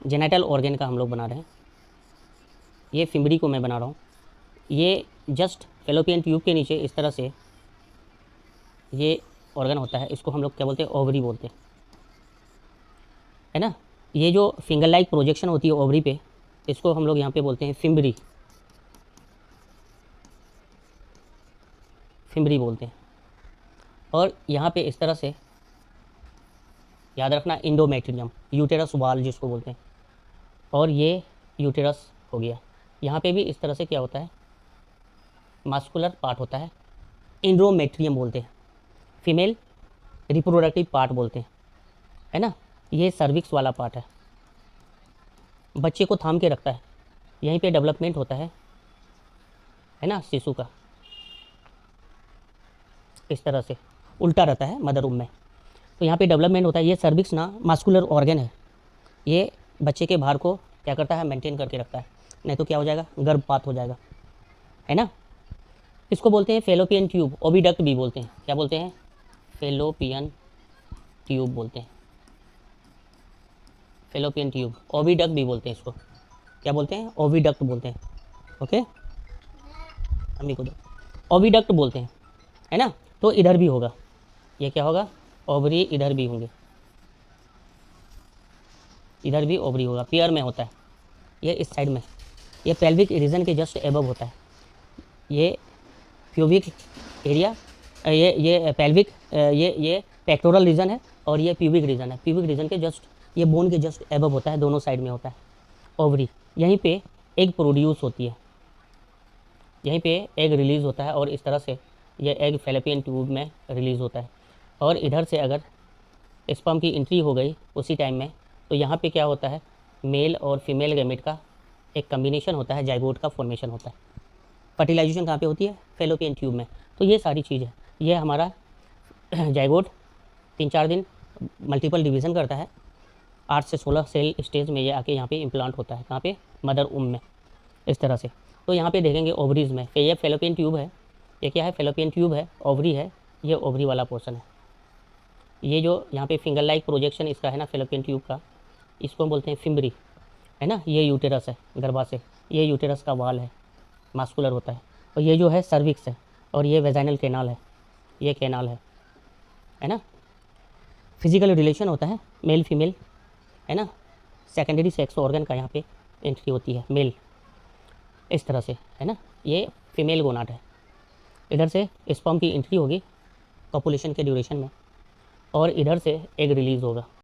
Genital organ का हम लोग बना रहे हैं। ये फिमरी को मैं बना रहा हूँ। ये जस्ट फैलोपियन ट्यूब के नीचे इस तरह से ये ऑर्गन होता है, इसको हम लोग क्या बोलते हैं, ओवरी बोलते हैं, है ना। ये जो फिंगर लाइक प्रोजेक्शन होती है ओवरी पे, इसको हम लोग यहाँ पे बोलते हैं फिमरी, फिमरी बोलते हैं। और यहाँ पे इस तरह से याद रखना, इंडोमेट्रियम, यूटेरस वाल जिसको बोलते हैं, और ये यूटेरस हो गया। यहाँ पे भी इस तरह से क्या होता है, मास्कुलर पार्ट होता है, इंड्रोमेट्रियम बोलते हैं, फीमेल रिप्रोडक्टिव पार्ट बोलते हैं, है ना। ये सर्विक्स वाला पार्ट है, बच्चे को थाम के रखता है, यहीं पे डेवलपमेंट होता है ना, शिशु का। इस तरह से उल्टा रहता है मदर रूम में, तो यहाँ पे डेवलपमेंट होता है। ये सर्विक्स ना मास्कुलर ऑर्गन है, ये बच्चे के भार को क्या करता है, मेंटेन करके रखता है, नहीं तो क्या हो जाएगा, गर्भपात हो जाएगा, है ना। इसको बोलते हैं फेलोपियन ट्यूब, ओविडक्ट भी बोलते हैं। क्या बोलते हैं, फेलोपियन ट्यूब बोलते हैं, फेलोपियन ट्यूब, ओविडक्ट भी बोलते हैं इसको। क्या बोलते हैं, ओविडक्ट बोलते हैं। ओके, अम्मी को दो, ओविडक्ट बोलते हैं, है ना। तो इधर भी होगा, ये क्या होगा, ओवरी, इधर भी होंगे, इधर भी ओवरी होगा, पेयर में होता है। ये इस साइड में, ये पेल्विक रीजन के जस्ट एबव होता है, ये प्यूबिक एरिया, ये पेल्विक, ये पेक्टोरल रीजन है, और ये प्यूबिक रीजन है। प्यूबिक रीजन के जस्ट, ये बोन के जस्ट एबव होता है, दोनों साइड में होता है ओवरी। यहीं पे एग प्रोड्यूस होती है, यहीं पे एग रिलीज़ होता है, और इस तरह से ये एग फेलोपियन ट्यूब में रिलीज़ होता है। और इधर से अगर स्पर्म की एंट्री हो गई उसी टाइम में, तो यहाँ पे क्या होता है, मेल और फीमेल गैमेट का एक कम्बिनेशन होता है, जाइगोट का फॉर्मेशन होता है। फर्टिलाइजेशन कहाँ पे होती है, फेलोपियन ट्यूब में। तो ये सारी चीज़ है, ये हमारा जाइगोट 3-4 दिन मल्टीपल डिवीज़न करता है, 8 से 16 सेल स्टेज में ये आके यहाँ पे इम्प्लांट होता है, कहाँ पे, मदर उम में, इस तरह से। तो यहाँ पे देखेंगे ओवरीज में, ये फेलोपियन ट्यूब है, ये क्या है, फेलोपियन ट्यूब है, ओवरी है, ये ओवरी वाला पोर्शन है। ये जो यहाँ पे फिंगर लाइक प्रोजेक्शन इसका है ना, फेलोपियन ट्यूब का, इसको हम बोलते हैं फिमरी, है ना। ये यूटेरस है गर्भाशय, ये यूटेरस का वाल है, मास्कुलर होता है। और ये जो है सर्विक्स है, और ये वेजाइनल कैनाल है, ये कैनाल है ना। फिजिकल रिलेशन होता है मेल फीमेल, है ना। सेकेंडरी सेक्स ऑर्गन का यहाँ पे एंट्री होती है, मेल, इस तरह से, है ना। ये फीमेल गोनाड है, इधर से स्पर्म की एंट्री होगी कॉपुलेशन के ड्यूरेशन में, और इधर से एग रिलीज़ होगा।